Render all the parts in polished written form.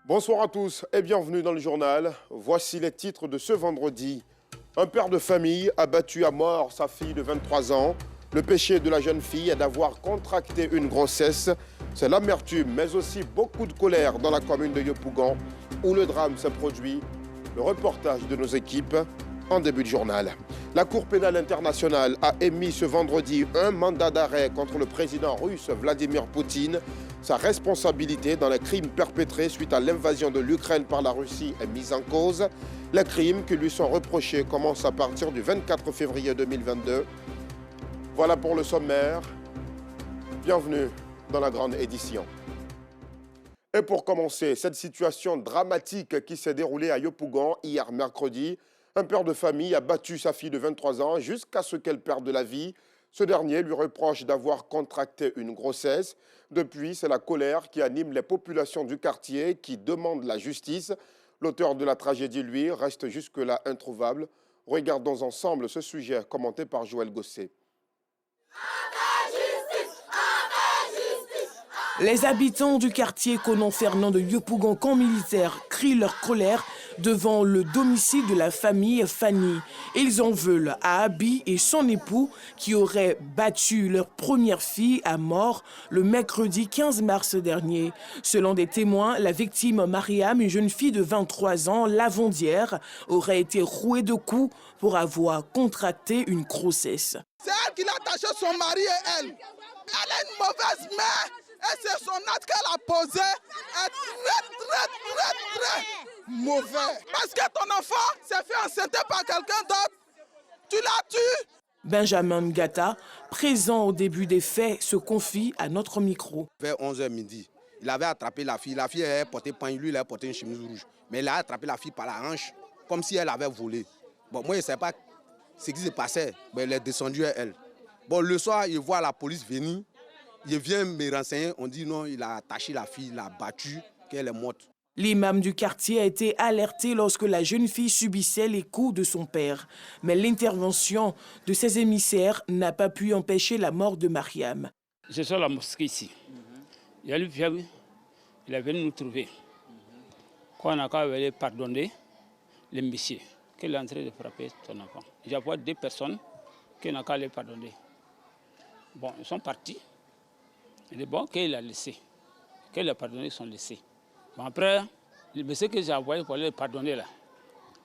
Bonsoir à tous et bienvenue dans le journal. Voici les titres de ce vendredi. Un père de famille a battu à mort sa fille de 23 ans. Le péché de la jeune fille est d'avoir contracté une grossesse. C'est l'amertume, mais aussi beaucoup de colère dans la commune de Yopougon, où le drame s'est produit. Le reportage de nos équipes en début de journal. La Cour pénale internationale a émis ce vendredi un mandat d'arrêt contre le président russe Vladimir Poutine. Sa responsabilité dans les crimes perpétrés suite à l'invasion de l'Ukraine par la Russie est mise en cause. Les crimes qui lui sont reprochés commencent à partir du 24 février 2022. Voilà pour le sommaire. Bienvenue dans la grande édition. Et pour commencer, cette situation dramatique qui s'est déroulée à Yopougon hier mercredi, un père de famille a battu sa fille de 23 ans jusqu'à ce qu'elle perde la vie. Ce dernier lui reproche d'avoir contracté une grossesse. Depuis, c'est la colère qui anime les populations du quartier qui demandent la justice. L'auteur de la tragédie, lui, reste jusque-là introuvable. Regardons ensemble ce sujet commenté par Joël Gosset. Les habitants du quartier Conon-Fernand de Yopougon, camp militaire, crient leur colère devant le domicile de la famille Fanny. Ils en veulent à Abi et son époux qui auraient battu leur première fille à mort le mercredi 15 mars dernier. Selon des témoins, la victime Mariam, une jeune fille de 23 ans, lavandière, aurait été rouée de coups pour avoir contracté une grossesse. C'est elle qui a attaché son mari et elle. Elle a une mauvaise mère. Et c'est son acte qu'elle a posé est très mauvais. Parce que ton enfant s'est fait enceinter par quelqu'un d'autre. Tu l'as tué. Benjamin Ngata, présent au début des faits, se confie à notre micro. Vers 11h midi, il avait attrapé la fille. La fille avait porté pain, lui il avait porté une chemise rouge. Mais il a attrapé la fille par la hanche, comme si elle avait volé. Bon, moi je ne sais pas ce qui s'est passé, mais elle est descendue à elle. Bon, le soir, il voit la police venir. Il vient me renseigner, on dit non, il a attaché la fille, il l'a battue, qu'elle est morte. L'imam du quartier a été alerté lorsque la jeune fille subissait les coups de son père. Mais l'intervention de ses émissaires n'a pas pu empêcher la mort de Mariam. Je suis à la mosquée ici. Il y a le vieux, il est venu nous trouver. Quand on a qu'à pardonner le monsieur, qu'il est en train de frapper son enfant. Je vois deux personnes qui n'ont qu'à les pardonner. Bon, ils sont partis. Il est bon qu'il a laissé, qu'il a pardonné, ils sont laissés. Bon, après, le monsieur que j'ai envoyé pour aller pardonner là,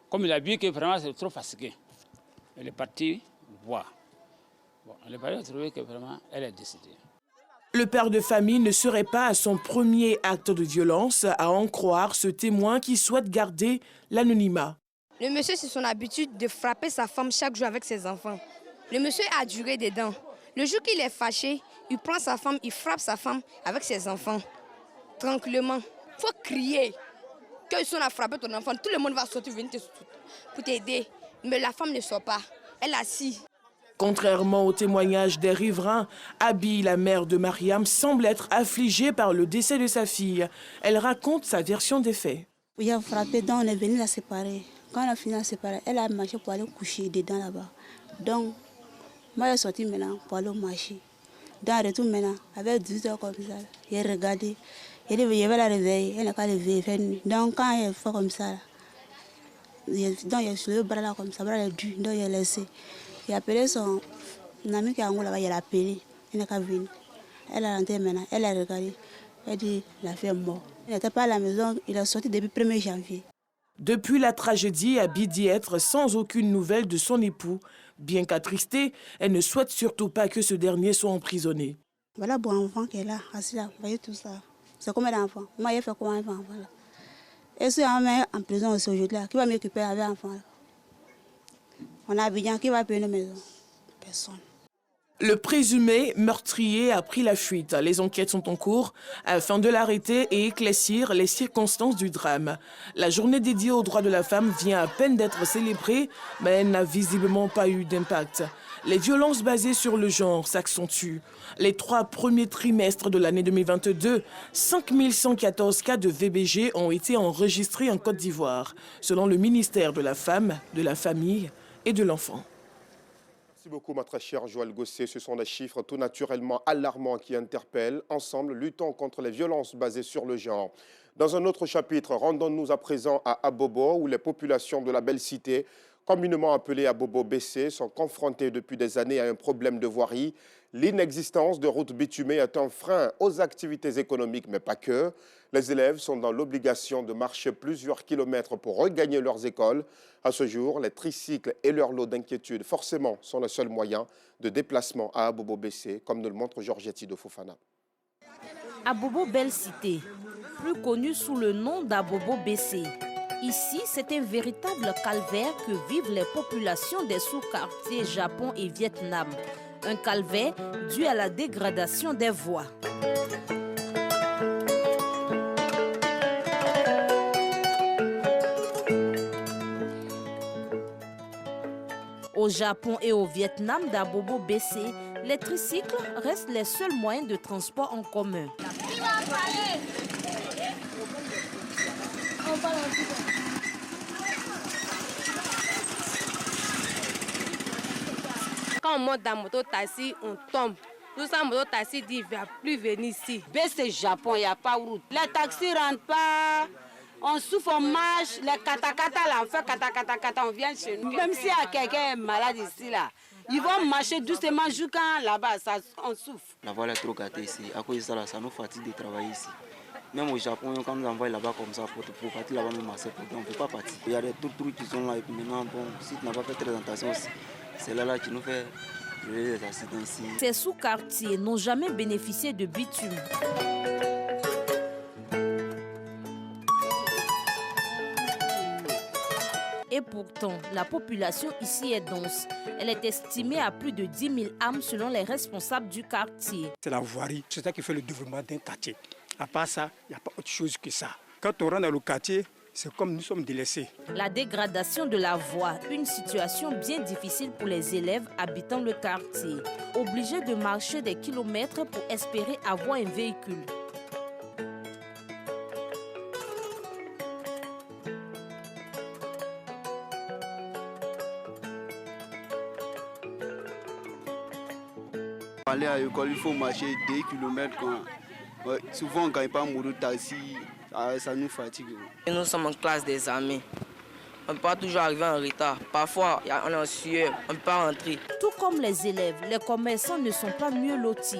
comme il a vu que vraiment c'est trop fatigué, il est parti voir. Bon, il est parti trouver que vraiment elle est décédée. Le père de famille ne serait pas à son premier acte de violence, à en croire ce témoin qui souhaite garder l'anonymat. Le monsieur, c'est son habitude de frapper sa femme chaque jour avec ses enfants. Le monsieur a duré dedans. Le jour qu'il est fâché, il prend sa femme, il frappe sa femme avec ses enfants. Tranquillement. Il faut crier. Quand ils sont à frapper ton enfant, tout le monde va sortir venir pour t'aider. Mais la femme ne sort pas. Elle est assise. Contrairement au témoignage des riverains, Abi, la mère de Mariam, semble être affligée par le décès de sa fille. Elle raconte sa version des faits. Il a frappé, donc on est venu la séparer. Quand on a fini la séparer, elle a marché pour aller coucher dedans là-bas. Donc, moi, je suis sortie maintenant pour aller au marché. Dans le retour maintenant, avec 18 heures comme ça, j'ai regardé. Il vais la réveiller, elle n'a qu'à lever. Donc quand elle fait comme ça, donc il a soulevé le bras là comme ça, le bras est dur, donc il a laissé. Il a appelé son ami qui est en haut là-bas, il a appelé, il n'a qu'à venir. Elle a rentré maintenant, elle a regardé, elle dit la fille est morte. Il n'était pas à la maison, il a sorti depuis le 1er janvier. Depuis la tragédie, Abi dit être sans aucune nouvelle de son époux. Bien qu'attristée, elle ne souhaite surtout pas que ce dernier soit emprisonné. Voilà bon enfant qui est là, assis là, vous voyez tout ça. C'est comme un enfant. Moi, j'ai fait comme un enfant. Voilà. Et si on met en prison aussi aujourd'hui, qui va m'occuper avec un enfant? On a Abidjan, qui va payer nos maisons? Personne. Le présumé meurtrier a pris la fuite. Les enquêtes sont en cours afin de l'arrêter et éclaircir les circonstances du drame. La journée dédiée aux droits de la femme vient à peine d'être célébrée, mais elle n'a visiblement pas eu d'impact. Les violences basées sur le genre s'accentuent. Les 3 premiers trimestres de l'année 2022, 5114 cas de VBG ont été enregistrés en Côte d'Ivoire, selon le ministère de la Femme, de la Famille et de l'Enfant. Merci beaucoup, ma très chère Joël Gosset. Ce sont des chiffres tout naturellement alarmants qui interpellent. Ensemble, luttons contre les violences basées sur le genre. Dans un autre chapitre, rendons-nous à présent à Abobo, où les populations de la belle cité, communément appelées Abobo-BC, sont confrontées depuis des années à un problème de voirie. L'inexistence de routes bitumées est un frein aux activités économiques, mais pas que. Les élèves sont dans l'obligation de marcher plusieurs kilomètres pour regagner leurs écoles. À ce jour, les tricycles et leur lot d'inquiétude, forcément, sont le seul moyen de déplacement à Abobo-BC, comme nous le montre Georgetti de Fofana. Abobo-Belle Cité, plus connu sous le nom d'Abobo-BC. Ici, c'est un véritable calvaire que vivent les populations des sous-quartiers Japon et Vietnam. Un calvaire dû à la dégradation des voies. Au Japon et au Vietnam d'Abobo-BC, les tricycles restent les seuls moyens de transport en commun. Quand on monte dans moto-taxi, on tombe. Tout ça, moto-taxi dit, il ne va plus venir ici. BC Japon, il n'y a pas de route. Les taxis ne rentrent pas. On souffle, on marche. Les katakata, là, on fait katakata, on vient chez nous. Même s'il y a quelqu'un malade ici, là, ils vont marcher doucement jusqu'à là-bas, on souffle. La voie est trop gâtée ici. À cause de ça, ça nous fatigue de travailler ici. Même au Japon, quand nous envoie là-bas comme ça, pour partir là-bas, même à 7 on ne peut pas partir. Il y a des trucs qui sont là. Et puis maintenant, bon, si tu n'as pas fait très attention, c'est là qui nous fait des accidents ici. Ces sous-quartiers n'ont jamais bénéficié de bitume. Et pourtant, la population ici est dense. Elle est estimée à plus de 10 000 âmes selon les responsables du quartier. C'est la voirie, c'est ça qui fait le développement d'un quartier. À part ça, il n'y a pas autre chose que ça. Quand on rentre dans le quartier, c'est comme nous sommes délaissés. La dégradation de la voie, une situation bien difficile pour les élèves habitant le quartier, obligés de marcher des kilomètres pour espérer avoir un véhicule. Pour aller à l'école, il faut marcher 2 km. Souvent, quand il n'y a pas de taxi, ça nous fatigue. Nous sommes en classe des amis. On ne peut pas toujours arriver en retard. Parfois, on est en sueur, on ne peut pas rentrer. Tout comme les élèves, les commerçants ne sont pas mieux lotis.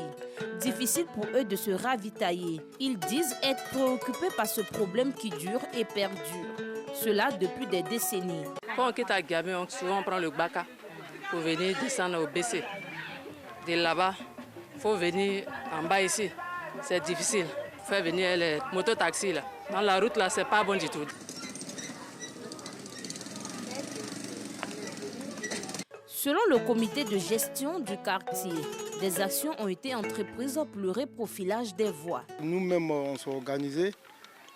Difficile pour eux de se ravitailler. Ils disent être préoccupés par ce problème qui dure et perdure. Cela depuis des décennies. Quand on quitte à Gabé, souvent on prend le Baka pour venir descendre au BC. De là-bas, il faut venir en bas ici. C'est difficile. Faire venir les mototaxis là. Dans la route là, c'est pas bon du tout. Selon le comité de gestion du quartier, des actions ont été entreprises pour le reprofilage des voies. Nous-mêmes, on s'est organisés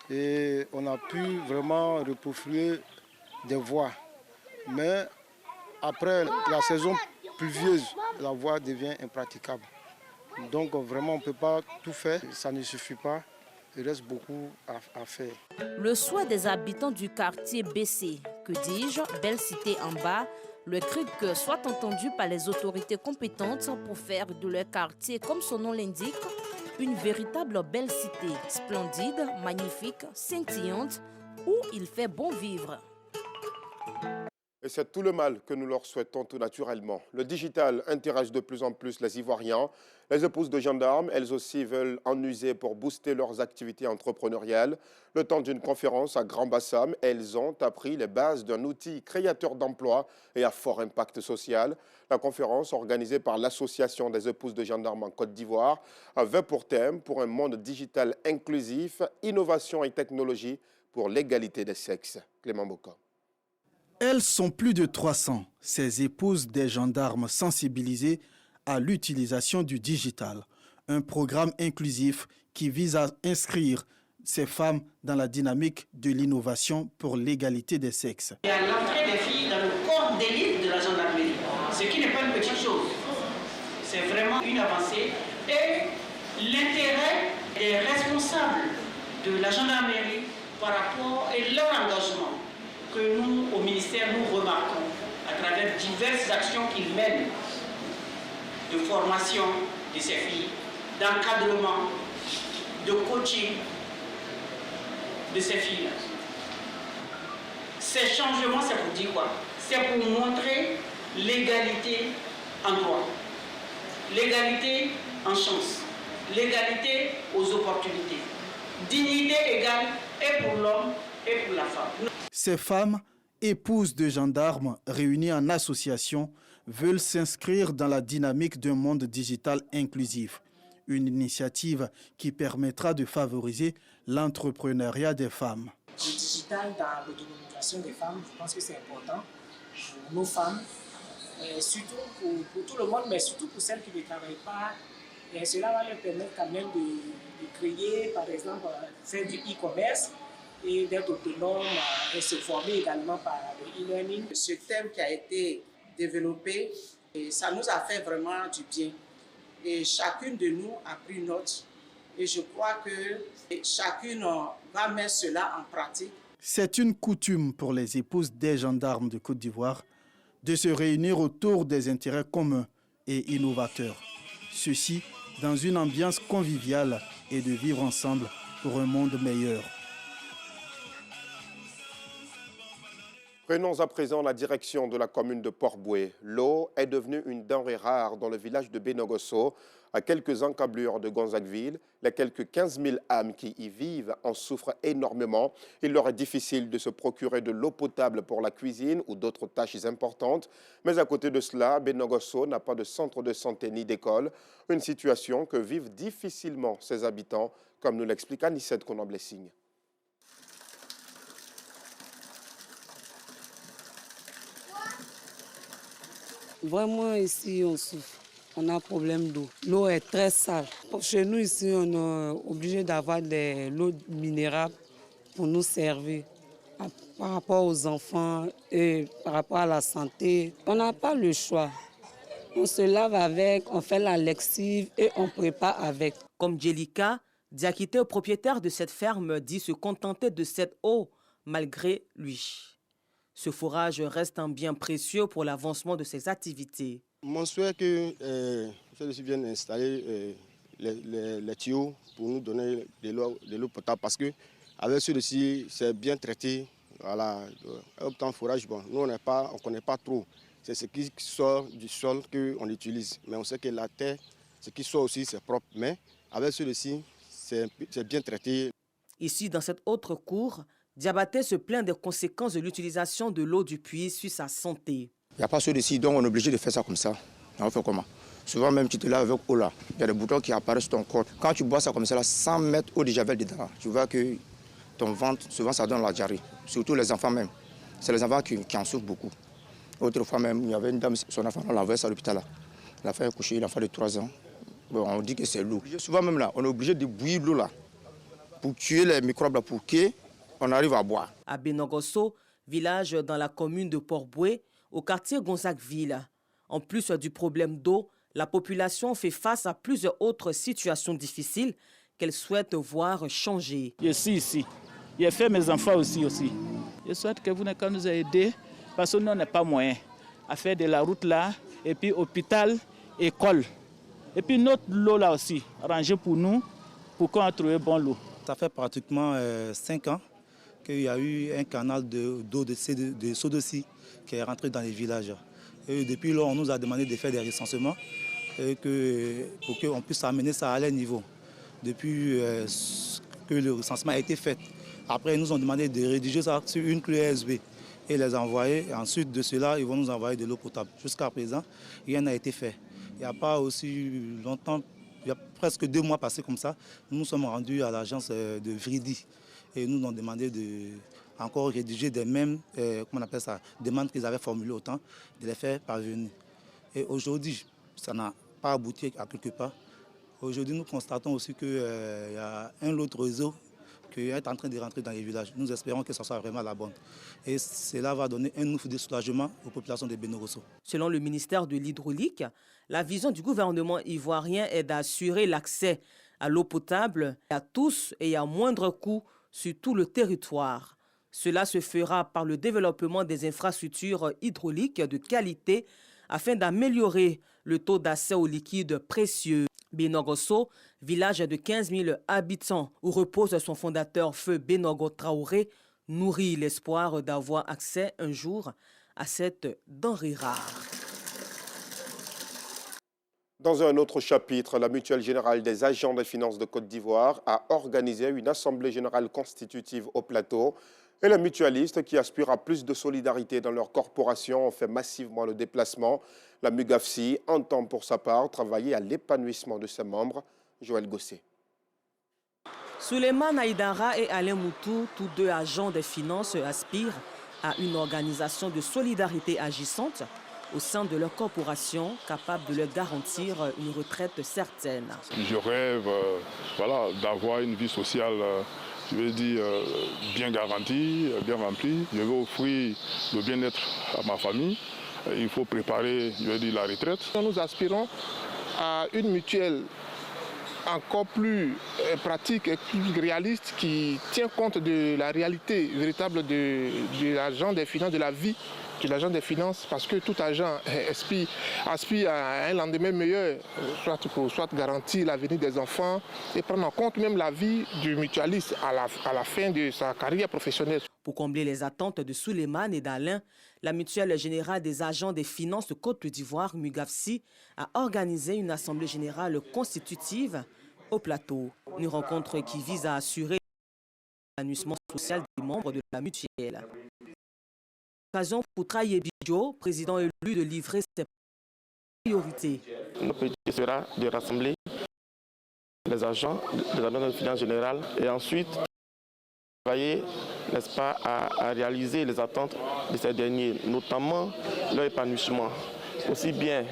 et on a pu vraiment reprofiler des voies. Mais après la saison pluvieuse, la voie devient impraticable. Donc vraiment, on ne peut pas tout faire, ça ne suffit pas. Il reste beaucoup à faire. Le souhait des habitants du quartier BC, que dis-je, Belle Cité en bas, le cri de cœur soit entendu par les autorités compétentes pour faire de leur quartier, comme son nom l'indique, une véritable belle cité, splendide, magnifique, scintillante, où il fait bon vivre. Et c'est tout le mal que nous leur souhaitons tout naturellement. Le digital intéresse de plus en plus les Ivoiriens. Les épouses de gendarmes, elles aussi, veulent en user pour booster leurs activités entrepreneuriales. Le temps d'une conférence à Grand-Bassam, elles ont appris les bases d'un outil créateur d'emplois et à fort impact social. La conférence, organisée par l'Association des épouses de gendarmes en Côte d'Ivoire, avait pour thème pour un monde digital inclusif, innovation et technologie pour l'égalité des sexes. Clément Boka. Elles sont plus de 300, ces épouses des gendarmes sensibilisées à l'utilisation du digital. Un programme inclusif qui vise à inscrire ces femmes dans la dynamique de l'innovation pour l'égalité des sexes. Il y a l'entrée des filles dans le corps d'élite de la gendarmerie, ce qui n'est pas une petite chose. C'est vraiment une avancée. Et l'intérêt des responsables de la gendarmerie par rapport et leur engagement que nous, au ministère, nous remarquons à travers diverses actions qu'ils mènent de formation de ces filles, d'encadrement, de coaching de ces filles-là. Ces changements, c'est pour dire quoi? C'est pour montrer l'égalité en droit, l'égalité en chance, l'égalité aux opportunités, dignité égale et pour l'homme et pour la femme. Ces femmes, épouses de gendarmes réunies en association, veulent s'inscrire dans la dynamique d'un monde digital inclusif. Une initiative qui permettra de favoriser l'entrepreneuriat des femmes. Le digital dans l'autonomisation des femmes, je pense que c'est important pour nos femmes, surtout pour tout le monde, mais surtout pour celles qui ne travaillent pas. Et cela va leur permettre quand même de créer, par exemple, faire du e-commerce et d'être autonome et se former également par le e-learning. Ce thème qui a été développé, ça nous a fait vraiment du bien. Et chacune de nous a pris note. Et je crois que chacune va mettre cela en pratique. C'est une coutume pour les épouses des gendarmes de Côte d'Ivoire de se réunir autour des intérêts communs et innovateurs. Ceci dans une ambiance conviviale et de vivre ensemble pour un monde meilleur. Prenons à présent la direction de la commune de Port-Bouët. L'eau est devenue une denrée rare dans le village de Benogosso, à quelques encablures de Gonzagueville. Les quelques 15 000 âmes qui y vivent en souffrent énormément. Il leur est difficile de se procurer de l'eau potable pour la cuisine ou d'autres tâches importantes. Mais à côté de cela, Benogosso n'a pas de centre de santé ni d'école. Une situation que vivent difficilement ses habitants, comme nous l'explique Anissette Konan-Blessing. Vraiment, ici, on souffre. On a un problème d'eau. L'eau est très sale. Chez nous, ici, on est obligé d'avoir de l'eau minérale pour nous servir. Par rapport aux enfants et par rapport à la santé, on n'a pas le choix. On se lave avec, on fait la lessive et on prépare avec. Comme Djelika, Diakité, propriétaire de cette ferme, dit se contenter de cette eau malgré lui. Ce forage reste un bien précieux pour l'avancement de ses activités. Mon souhait est que celui-ci vienne installer les tuyaux pour nous donner de l'eau potable parce qu'avec celui-ci, c'est bien traité. Voilà. Autant forage, bon, nous on ne connaît pas trop. C'est ce qui sort du sol qu'on utilise. Mais on sait que la terre, ce qui sort aussi, c'est propre. Mais avec celui-ci, c'est bien traité. Ici, dans cette autre cour, Diabaté se plaint des conséquences de l'utilisation de l'eau du puits sur sa santé. Il n'y a pas celui-ci, donc on est obligé de faire ça comme ça. On fait comment? Souvent même tu te laves avec eau là, il y a des boutons qui apparaissent sur ton corps. Quand tu bois ça comme ça, là, sans mettre eau de javel dedans, tu vois que ton ventre, souvent ça donne la diarrhée. Surtout les enfants même. C'est les enfants qui en souffrent beaucoup. Autrefois même, il y avait une dame, son enfant, on l'a envoyé à l'hôpital là. Il a fait coucher, il a fait de 3 ans. Bon, on dit que c'est l'eau. Souvent même là, on est obligé de bouillir l'eau là pour tuer les microbes là, pour qu'on arrive à boire. À Benogosso, village dans la commune de Port-Bouët, au quartier Gonzagueville. En plus du problème d'eau, la population fait face à plusieurs autres situations difficiles qu'elle souhaite voir changer. Je suis ici. J'ai fait mes enfants aussi. Je souhaite que vous nous aider parce que nous n'avons pas moyen à faire de la route là, et puis hôpital, école. Et puis notre l'eau là aussi, rangée pour nous, pour qu'on trouve bon l'eau. Ça fait pratiquement 5 ans qu'il y a eu un canal d'eau de Sodossi qui est rentré dans les villages. Et depuis là, on nous a demandé de faire des recensements pour qu'on puisse amener ça à leur niveau. Depuis que le recensement a été fait. Après, ils nous ont demandé de rédiger ça sur une clé USB et les envoyer. Et ensuite de cela, ils vont nous envoyer de l'eau potable. Jusqu'à présent, rien n'a été fait. Il n'y a pas aussi longtemps, il y a presque 2 mois passés comme ça, nous nous sommes rendus à l'agence de Vridi. Et nous ont demandé de encore rédiger des mêmes demandes qu'ils avaient formulées autant, de les faire parvenir. Et aujourd'hui, ça n'a pas abouti à quelque part. Aujourd'hui, nous constatons aussi qu'il y a un autre réseau qui est en train de rentrer dans les villages. Nous espérons que ce soit vraiment la bonne. Et cela va donner un ouf de soulagement aux populations de Benogosso. Selon le ministère de l'Hydraulique, la vision du gouvernement ivoirien est d'assurer l'accès à l'eau potable à tous et à moindre coût sur tout le territoire. Cela se fera par le développement des infrastructures hydrauliques de qualité afin d'améliorer le taux d'accès aux liquides précieux. Benogosso, village de 15 000 habitants où repose son fondateur Feu Benogo Traoré, nourrit l'espoir d'avoir accès un jour à cette denrée rare. Dans un autre chapitre, la Mutuelle Générale des Agents des Finances de Côte d'Ivoire a organisé une assemblée générale constitutive au plateau. Et les mutualistes qui aspirent à plus de solidarité dans leur corporation ont fait massivement le déplacement. La MUGAFSI entend pour sa part travailler à l'épanouissement de ses membres. Joël Gossé. Souleymane Aïdara et Alain Moutou, tous deux agents des finances, aspirent à une organisation de solidarité agissante au sein de leur corporation, capable de leur garantir une retraite certaine. Je rêve d'avoir une vie sociale, je veux dire, bien garantie, bien remplie. Je veux offrir le bien-être à ma famille. Il faut préparer, je veux dire, la retraite. Nous aspirons à une mutuelle encore plus pratique et plus réaliste qui tient compte de la réalité véritable de l'agent des finances, de la vie de l'agent des finances, parce que tout agent aspire à un lendemain meilleur, soit garantir l'avenir des enfants et prendre en compte même la vie du mutualiste à la fin de sa carrière professionnelle. Pour combler les attentes de Souleymane et d'Alain, la Mutuelle Générale des Agents des Finances de Côte d'Ivoire, MUGAFSI, a organisé une assemblée générale constitutive au plateau. Une rencontre qui vise à assurer l'épanouissement social des membres de la mutuelle. Occasion pour Traye Bidjo, président élu, de livrer ses priorités. Notre objectif sera de rassembler les agents de finances générales et ensuite travailler, n'est-ce pas, à réaliser les attentes de ces derniers, notamment leur épanouissement, aussi bien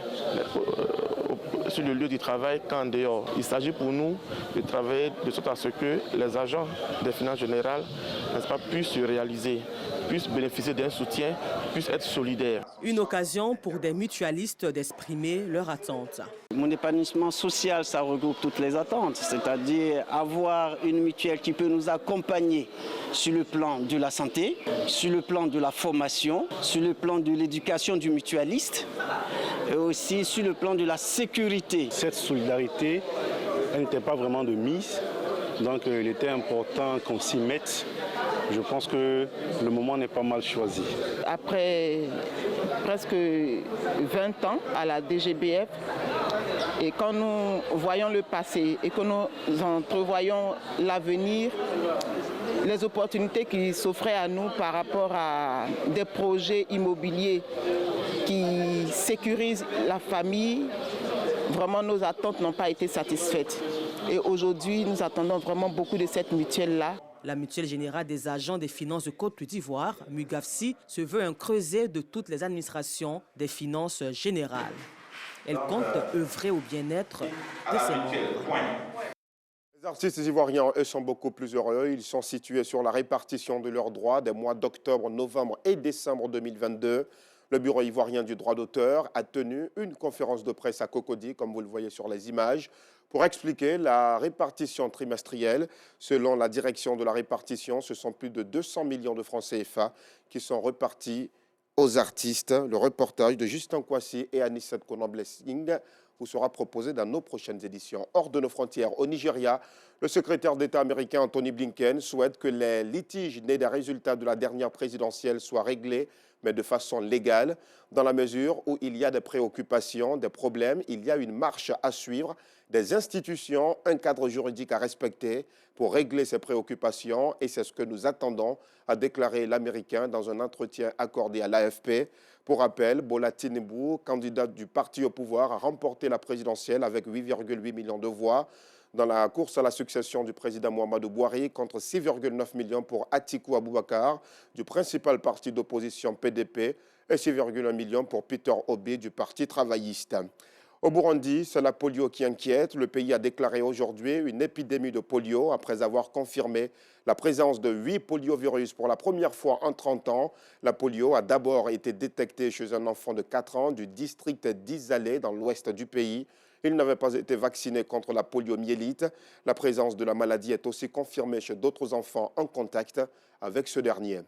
sur le lieu du travail qu'en dehors. Il s'agit pour nous de travailler de sorte à ce que les agents des finances générales, n'est-ce pas, puissent se réaliser, puissent bénéficier d'un soutien, puissent être solidaires. Une occasion pour des mutualistes d'exprimer leurs attentes. Mon épanouissement social, ça regroupe toutes les attentes, c'est-à-dire avoir une mutuelle qui peut nous accompagner sur le plan de la santé, sur le plan de la formation, sur le plan de l'éducation du mutualiste et aussi sur le plan de la sécurité. Cette solidarité, elle n'était pas vraiment de mise, donc il était important qu'on s'y mette. Je pense que le moment n'est pas mal choisi. Après presque 20 ans à la DGBF, et quand nous voyons le passé et que nous entrevoyons l'avenir, les opportunités qui s'offraient à nous par rapport à des projets immobiliers qui sécurisent la famille, vraiment nos attentes n'ont pas été satisfaites. Et aujourd'hui, nous attendons vraiment beaucoup de cette mutuelle-là. La Mutuelle Générale des Agents des Finances de Côte d'Ivoire, MUGAFSI, se veut un creuset de toutes les administrations des finances générales. Elle compte œuvrer au bien-être de ses membres. Les artistes ivoiriens, eux, sont beaucoup plus heureux. Ils sont situés sur la répartition de leurs droits des mois d'octobre, novembre et décembre 2022. Le Bureau ivoirien du droit d'auteur a tenu une conférence de presse à Cocody, comme vous le voyez sur les images, pour expliquer la répartition trimestrielle. Selon la direction de la répartition, ce sont plus de 200 millions de francs CFA qui sont repartis aux artistes. Le reportage de Justin Kwasi et Anissette Konan-Blessing vous sera proposé dans nos prochaines éditions. Hors de nos frontières, au Nigeria, le secrétaire d'État américain Anthony Blinken souhaite que les litiges nés des résultats de la dernière présidentielle soient réglés, mais de façon légale. Dans la mesure où il y a des préoccupations, des problèmes, il y a une marche à suivre, des institutions, un cadre juridique à respecter pour régler ces préoccupations. Et c'est ce que nous attendons, a déclaré l'Américain dans un entretien accordé à l'AFP. Pour rappel, Bola Tinubu, candidate du parti au pouvoir, a remporté la présidentielle avec 8,8 millions de voix. Dans la course à la succession du président Muhammadu Buhari contre 6,9 millions pour Atiku Abubakar du principal parti d'opposition PDP et 6,1 millions pour Peter Obi du parti travailliste. Au Burundi, c'est la polio qui inquiète. Le pays a déclaré aujourd'hui une épidémie de polio après avoir confirmé la présence de 8 poliovirus pour la première fois en 30 ans. La polio a d'abord été détectée chez un enfant de 4 ans du district d'Izalé dans l'ouest du pays. Il n'avait pas été vacciné contre la poliomyélite. La présence de la maladie est aussi confirmée chez d'autres enfants en contact avec ce dernier.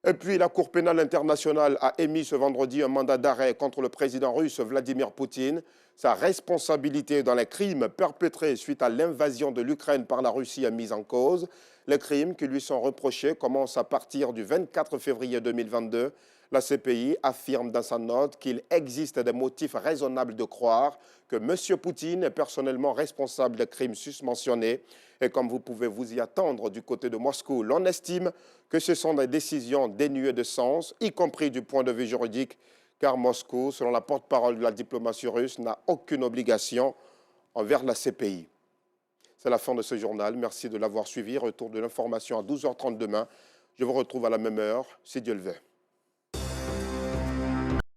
Et puis, la Cour pénale internationale a émis ce vendredi un mandat d'arrêt contre le président russe Vladimir Poutine. Sa responsabilité dans les crimes perpétrés suite à l'invasion de l'Ukraine par la Russie est mise en cause. Les crimes qui lui sont reprochés commencent à partir du 24 février 2022. La CPI affirme dans sa note qu'il existe des motifs raisonnables de croire que M. Poutine est personnellement responsable des crimes susmentionnés. Et comme vous pouvez vous y attendre du côté de Moscou, l'on estime que ce sont des décisions dénuées de sens, y compris du point de vue juridique, car Moscou, selon la porte-parole de la diplomatie russe, n'a aucune obligation envers la CPI. C'est la fin de ce journal. Merci de l'avoir suivi. Retour de l'information à 12h30 demain. Je vous retrouve à la même heure, si Dieu le veut.